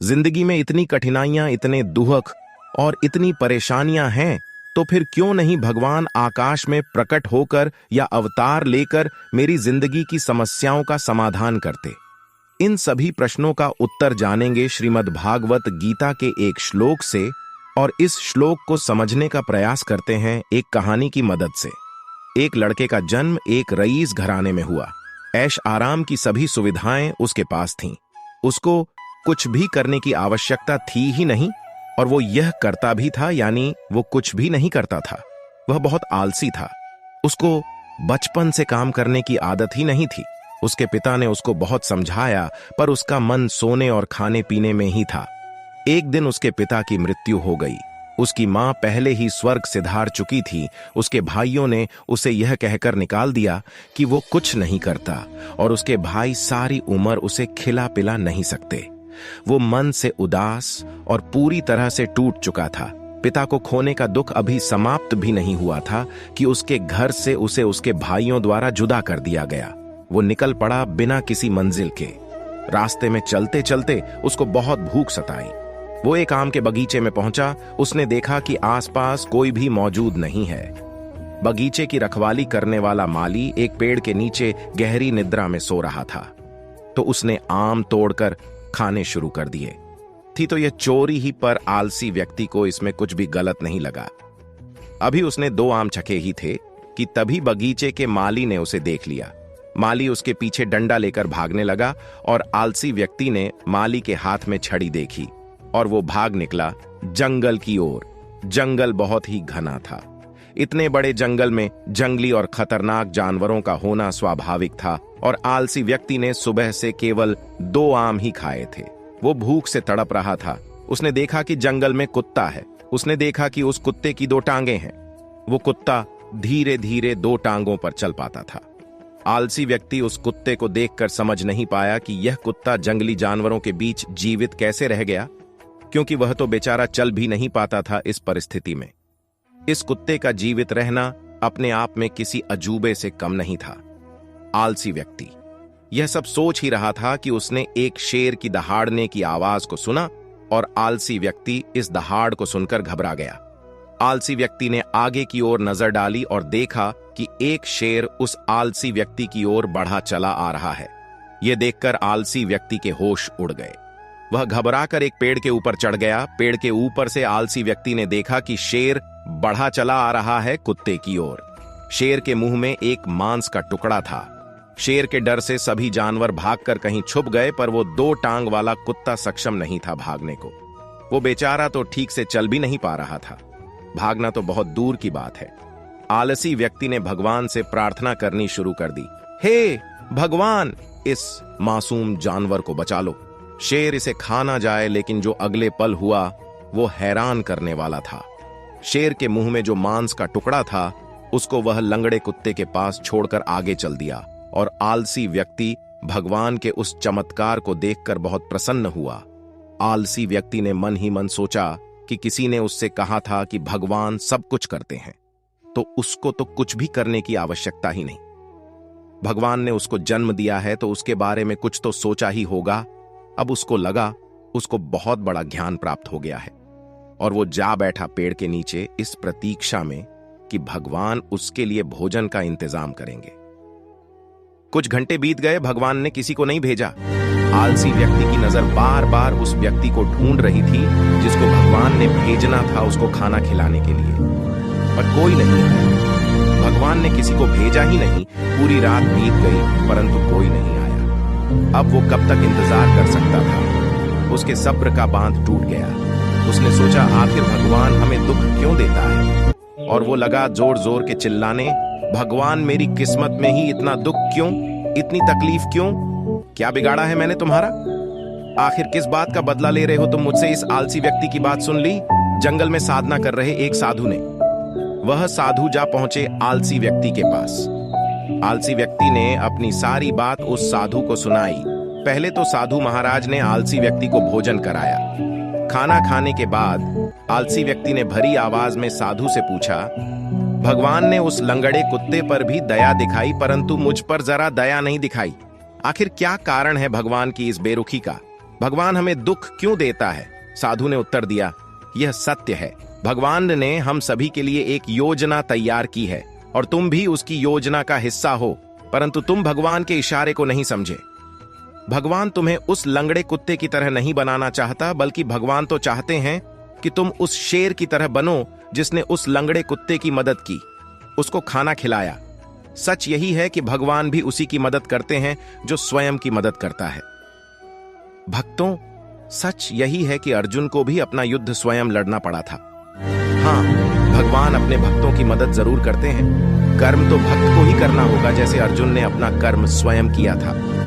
जिंदगी में इतनी कठिनाइयां, इतने दुख और इतनी परेशानियां हैं, तो फिर क्यों नहीं भगवान आकाश में प्रकट होकर या अवतार लेकर मेरी जिंदगी की समस्याओं का समाधान करते। इन सभी प्रश्नों का उत्तर जानेंगे श्रीमद् भागवत गीता के एक श्लोक से, और इस श्लोक को समझने का प्रयास करते हैं एक कहानी की मदद से। एक लड़के का जन्म एक रईस घराने में हुआ। ऐश आराम की सभी सुविधाएं उसके पास थीं। उसको कुछ भी करने की आवश्यकता थी ही नहीं, और वो यह करता भी था, यानी वो कुछ भी नहीं करता था। वह बहुत आलसी था। उसको बचपन से काम करने की आदत ही नहीं थी। उसके पिता ने उसको बहुत समझाया, पर उसका मन सोने और खाने पीने में ही था। एक दिन उसके पिता की मृत्यु हो गई। उसकी मां पहले ही स्वर्ग सिधार चुकी थी। उसके भाइयों ने उसे यह कहकर निकाल दिया कि वो कुछ नहीं करता, और उसके भाई सारी उम्र उसे खिला पिला नहीं सकते। वो मन से उदास और पूरी तरह से टूट चुका था। पिता को खोने का दुख अभी समाप्त भी नहीं हुआ था कि उसके घर से उसे उसके भाइयों द्वारा जुदा कर दिया गया। वो निकल पड़ा बिना किसी मंजिल के। रास्ते में चलते चलते उसको बहुत भूख सताई। वो एक आम के बगीचे में पहुंचा। उसने देखा कि आसपास कोई भी मौजूद नहीं है। बगीचे की रखवाली करने वाला माली एक पेड़ के नीचे गहरी निद्रा में सो रहा था। तो उसने आम तोड़कर खाने शुरू कर दिए। थी तो यह चोरी ही, पर आलसी व्यक्ति को इसमें कुछ भी गलत नहीं लगा। अभी उसने 2 आम चखे ही थे कि तभी बगीचे के माली ने उसे देख लिया। माली उसके पीछे डंडा लेकर भागने लगा, और आलसी व्यक्ति ने माली के हाथ में छड़ी देखी और वो भाग निकला जंगल की ओर। जंगल बहुत ही घना था। इतने बड़े जंगल में जंगली और खतरनाक जानवरों का होना स्वाभाविक था, और आलसी व्यक्ति ने सुबह से केवल 2 आम ही खाए थे। वो भूख से तड़प रहा था। उसने देखा कि जंगल में कुत्ता है। उसने देखा कि उस कुत्ते की 2 टांगें हैं। वो कुत्ता धीरे धीरे 2 टांगों पर चल पाता था। आलसी व्यक्ति उस कुत्ते को देखकर समझ नहीं पाया कि यह कुत्ता जंगली जानवरों के बीच जीवित कैसे रह गया, क्योंकि वह तो बेचारा चल भी नहीं पाता था इस परिस्थिति में। इस कुत्ते का जीवित रहना अपने आप में किसी अजूबे से कम नहीं था। आलसी व्यक्ति यह सब सोच ही रहा था कि उसने एक शेर की दहाड़ने की आवाज को सुना, और आलसी व्यक्ति इस दहाड़ को सुनकर घबरा गया। आलसी व्यक्ति ने आगे की ओर नजर डाली और देखा कि एक शेर उस आलसी व्यक्ति की ओर बढ़ा चला आ रहा है। यह देखकर आलसी व्यक्ति के होश उड़ गए। वह घबराकर एक पेड़ के ऊपर चढ़ गया। पेड़ के ऊपर से आलसी व्यक्ति ने देखा कि शेर बढ़ा चला आ रहा है कुत्ते की ओर। शेर के मुंह में एक मांस का टुकड़ा था। शेर के डर से सभी जानवर भागकर कहीं छुप गए, पर वो 2 टांग वाला कुत्ता सक्षम नहीं था भागने को। वो बेचारा तो ठीक से चल भी नहीं पा रहा था। भागना तो बहुत दूर की बात है। आलसी व्यक्ति ने भगवान से प्रार्थना करनी शुरू कर दी। हे भगवान, इस मासूम जानवर को बचा लो। शेर इसे खा ना जाए। लेकिन जो अगले पल हुआ वो हैरान करने वाला था। शेर के मुंह में जो मांस का टुकड़ा था, उसको वह लंगड़े कुत्ते के पास छोड़कर आगे चल दिया, और आलसी व्यक्ति भगवान के उस चमत्कार को देखकर बहुत प्रसन्न हुआ। आलसी व्यक्ति ने मन ही मन सोचा कि किसी ने उससे कहा था कि भगवान सब कुछ करते हैं, तो उसको तो कुछ भी करने की आवश्यकता ही नहीं। भगवान ने उसको जन्म दिया है तो उसके बारे में कुछ तो सोचा ही होगा। अब उसको लगा उसको बहुत बड़ा ज्ञान प्राप्त हो गया है, और वो जा बैठा पेड़ के नीचे इस प्रतीक्षा में कि भगवान उसके लिए भोजन का इंतजाम करेंगे। कुछ घंटे बीत गए, भगवान ने किसी को नहीं भेजा। आलसी व्यक्ति की नजर बार बार उस व्यक्ति को ढूंढ रही थी जिसको भगवान ने भेजना था उसको खाना खिलाने के लिए, पर कोई नहीं आया। भगवान ने किसी को भेजा ही नहीं। पूरी रात बीत गई, परंतु कोई नहीं आया। अब वो कब तक इंतजार कर सकता था। उसके सब्र का बांध टूट गया। उसने सोचा, आखिर भगवान हमें दुख क्यों देता है, और वो लगा जोर जोर के चिल्लाने, भगवान मेरी किस्मत में ही इतना दुख क्यों, इतनी तकलीफ क्यों? क्या बिगाड़ा है मैंने तुम्हारा? आखिर किस बात का बदला ले रहे हो तुम मुझसे? इस आलसी व्यक्ति की बात सुन ली। जंगल में साधना कर रहे एक साधु ने। वह साधु जा पहुंचे आलसी व्यक्ति के पास। आलसी व्यक्ति ने अपनी सारी बात उस साधु को सुनाई। पहले तो साधु महाराज ने आलसी व्यक्ति को भोजन कराया। खाना खाने के बाद आलसी व्यक्ति ने भरी आवाज में साधु से पूछा, भगवान ने उस लंगड़े कुत्ते पर भी दया दिखाई, परंतु मुझ पर जरा दया नहीं दिखाई। आखिर क्या कारण है भगवान की इस बेरुखी का? भगवान हमें दुख क्यों देता है? साधु ने उत्तर दिया, यह सत्य है। भगवान ने हम सभी के लिए एक योजना तैयार की है और तुम भी उसकी योजना का हिस्सा हो, परंतु तुम भगवान के इशारे को नहीं समझे। भगवान तुम्हें उस लंगड़े कुत्ते की तरह नहीं बनाना चाहता, बल्कि भगवान तो चाहते हैं कि तुम उस शेर की तरह बनो जिसने उस लंगड़े कुत्ते की मदद की, उसको खाना खिलाया। सच यही है कि भगवान भी उसी की मदद करते हैं जो स्वयं की मदद करता है। भक्तों, सच यही है कि अर्जुन को भी अपना युद्ध स्वयं लड़ना पड़ा था। हाँ, भगवान अपने भक्तों की मदद जरूर करते हैं। कर्म तो भक्त को ही करना होगा, जैसे अर्जुन ने अपना कर्म स्वयं किया था।